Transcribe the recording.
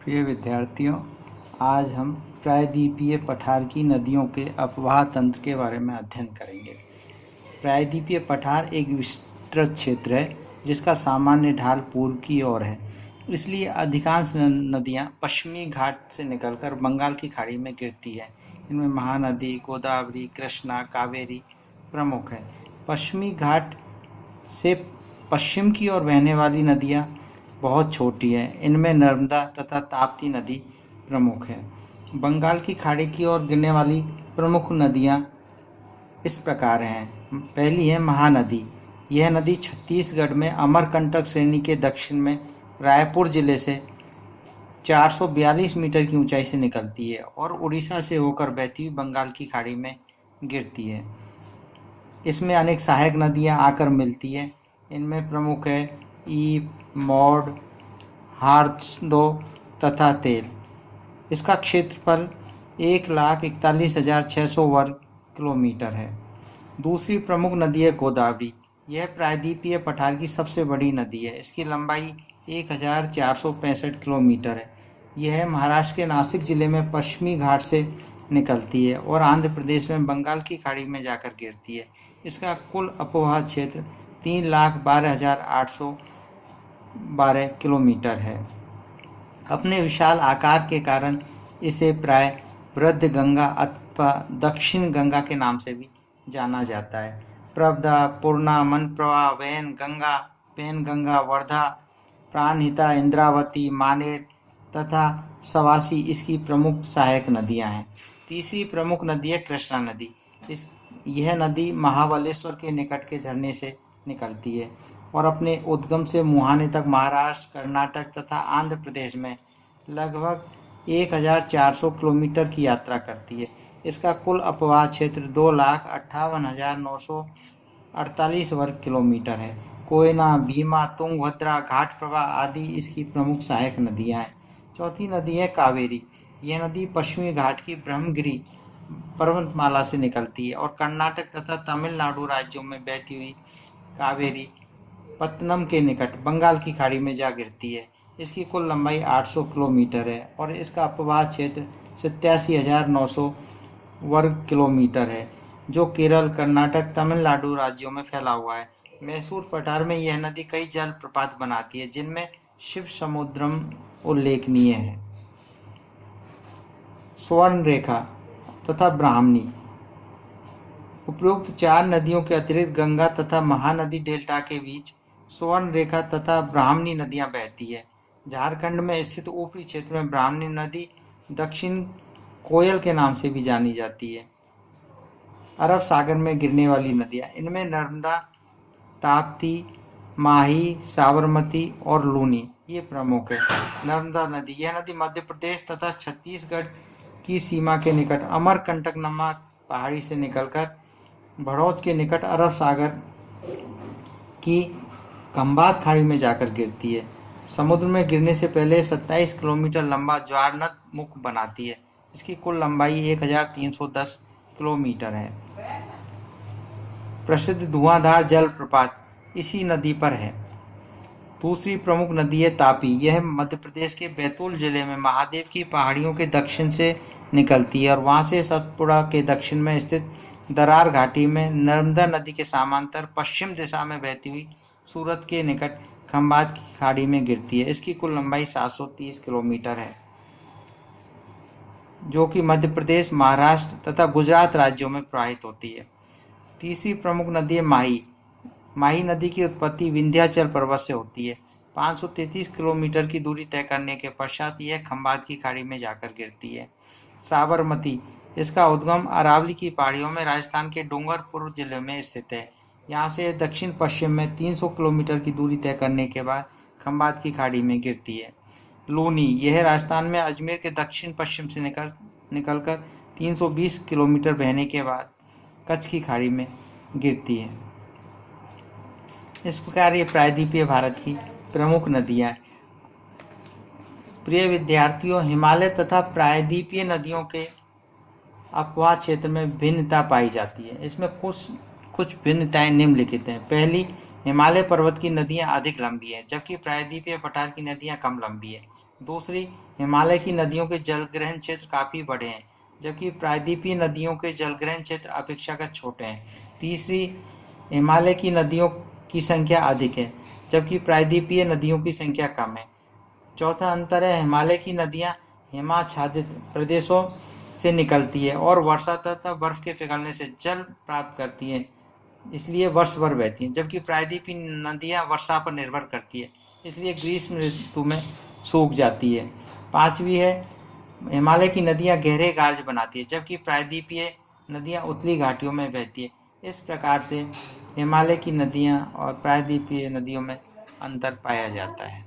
प्रिय विद्यार्थियों, आज हम प्रायद्वीपीय पठार की नदियों के अपवाह तंत्र के बारे में अध्ययन करेंगे। प्रायद्वीपीय पठार एक विस्तृत क्षेत्र है जिसका सामान्य ढाल पूर्व की ओर है, इसलिए अधिकांश नदियां पश्चिमी घाट से निकलकर बंगाल की खाड़ी में गिरती है। इनमें महानदी, गोदावरी, कृष्णा, कावेरी प्रमुख है। पश्चिमी घाट से पश्चिम की ओर बहने वाली नदियां बहुत छोटी हैं। इनमें नर्मदा तथा ताप्ती नदी प्रमुख है। बंगाल की खाड़ी की ओर गिरने वाली प्रमुख नदियां इस प्रकार हैं। पहली है महानदी। यह नदी छत्तीसगढ़ में अमरकंटक श्रेणी के दक्षिण में रायपुर जिले से 442 मीटर की ऊंचाई से निकलती है और उड़ीसा से होकर बहती हुई बंगाल की खाड़ी में गिरती है। इसमें अनेक सहायक नदियां आकर मिलती हैं। इनमें प्रमुख है ईप, मौड, हार्सदो तथा तेल। इसका क्षेत्रफल 1,41,600 वर्ग किलोमीटर है। दूसरी प्रमुख नदी है गोदावरी। यह प्रायद्वीपीय पठार की सबसे बड़ी नदी है। इसकी लंबाई 1,465 किलोमीटर है। यह महाराष्ट्र के नासिक जिले में पश्चिमी घाट से निकलती है और आंध्र प्रदेश में बंगाल की खाड़ी में जाकर गिरती है। इसका कुल अपवाह क्षेत्र 3,12,812 किलोमीटर है। अपने विशाल आकार के कारण इसे प्राय वृद्ध गंगा अथवा दक्षिण गंगा के नाम से भी जाना जाता है। प्रवदा, पूर्णा, मनप्रवाह, वैनगंगा, वर्धा, प्राणहिता, इंद्रावती, मानेर तथा सवासी इसकी प्रमुख सहायक नदियां हैं। तीसरी प्रमुख नदी है कृष्णा नदी। यह नदी महाबलेश्वर के निकट के झरने से निकलती है और अपने उद्गम से मुहाने तक महाराष्ट्र, कर्नाटक तथा आंध्र प्रदेश में लगभग 1,400 किलोमीटर की यात्रा करती है। इसका कुल अपवाह क्षेत्र 2,58,948 वर्ग किलोमीटर है। कोयना, भीमा, तुंगभद्रा, घाटप्रभा आदि इसकी प्रमुख सहायक नदियां हैं। चौथी नदी है कावेरी। यह नदी पश्चिमी घाट की ब्रह्मगिरी पर्वतमाला से निकलती है और कर्नाटक तथा तमिलनाडु राज्यों में बहती हुई कावेरी पत्तनम के निकट बंगाल की खाड़ी में जा गिरती है। इसकी कुल लंबाई 800 किलोमीटर है और इसका अपवाह क्षेत्र 87,900 वर्ग किलोमीटर है, जो केरल, कर्नाटक, तमिलनाडु राज्यों में फैला हुआ है। मैसूर पठार में यह नदी कई जलप्रपात बनाती है, जिनमें शिव समुद्रम उल्लेखनीय है। स्वर्णरेखा तथा ब्राह्मणी। उपरोक्त चार नदियों के अतिरिक्त गंगा तथा महानदी डेल्टा के बीच स्वर्णरेखा तथा ब्राह्मणी नदियां बहती है। झारखंड में स्थित ऊपरी क्षेत्र में ब्राह्मणी नदी दक्षिण कोयल के नाम से भी जानी जाती है। अरब सागर में गिरने वाली नदियां, इनमें नर्मदा, ताप्ती, माही, साबरमती और लूनी ये प्रमुख है। नर्मदा नदी, यह नदी मध्य प्रदेश तथा छत्तीसगढ़ की सीमा के निकट अमरकंटक नामक पहाड़ी से निकलकर भड़ौच के निकट अरब सागर की खंबात खाड़ी में जाकर गिरती है। समुद्र में गिरने से पहले 27 किलोमीटर लंबा ज्वारनद मुख बनाती है। इसकी कुल लंबाई 1,310 किलोमीटर है। प्रसिद्ध धुआंधार जलप्रपात इसी नदी पर है। दूसरी प्रमुख नदी है तापी। यह मध्य प्रदेश के बैतूल जिले में महादेव की पहाड़ियों के दक्षिण से निकलती है और वहां से सतपुड़ा के दक्षिण में स्थित दरार घाटी में नर्मदा नदी के समांतर पश्चिम दिशा में बहती हुई सूरत के निकट खंबात की खाड़ी में गिरती है। इसकी कुल लंबाई 730 किलोमीटर है, जो कि मध्य प्रदेश, महाराष्ट्र तथा गुजरात राज्यों में प्रवाहित होती है। तीसरी प्रमुख नदी है माही। माही नदी की उत्पत्ति विंध्याचल पर्वत से होती है। 533 किलोमीटर की दूरी तय करने के पश्चात यह खंबात की खाड़ी में जाकर गिरती है। साबरमती, इसका उद्गम अरावली की पहाड़ियों में राजस्थान के डूंगरपुर जिले में स्थित है। यहाँ से दक्षिण पश्चिम में 300 किलोमीटर की दूरी तय करने के बाद खंबात की खाड़ी में गिरती है। लूनी, यह राजस्थान में अजमेर के दक्षिण पश्चिम से निकलकर 320 किलोमीटर बहने के बाद कच्छ की खाड़ी में गिरती है। इस प्रकार ये प्रायद्वीपीय भारत की प्रमुख नदियां हैं। प्रिय विद्यार्थियों, हिमालय तथा प्रायद्वीपीय नदियों के अपवाह क्षेत्र में भिन्नता पाई जाती है। इसमें कुछ भिन्नताएं निम्नलिखित हैं। पहली, हिमालय पर्वत की नदियां अधिक लंबी हैं, जबकि प्रायद्वीपीय पठार की नदियां कम लंबी हैं। दूसरी, हिमालय की नदियों के जलग्रहण क्षेत्र काफ़ी बड़े हैं, जबकि प्रायद्वीपीय नदियों के जलग्रहण क्षेत्र अपेक्षाकृत छोटे हैं। तीसरी, हिमालय की नदियों की संख्या अधिक है, जबकि प्रायद्वीपीय नदियों की संख्या कम है। चौथा अंतर है, हिमालय की नदियां हिमाच्छादित प्रदेशों से निकलती है और वर्षा तथा बर्फ के पिघलने से जल प्राप्त करती है, इसलिए वर्ष भर बहती हैं, जबकि प्रायद्वीपीय नदियां वर्षा पर निर्भर करती है, इसलिए ग्रीष्म ऋतु में सूख जाती है। पांचवी है, हिमालय की नदियां गहरे गार्ज बनाती है, जबकि प्रायद्वीपीय नदियां उथली घाटियों में बहती है। इस प्रकार से हिमालय की नदियां और प्रायद्वीपीय नदियों में अंतर पाया जाता है।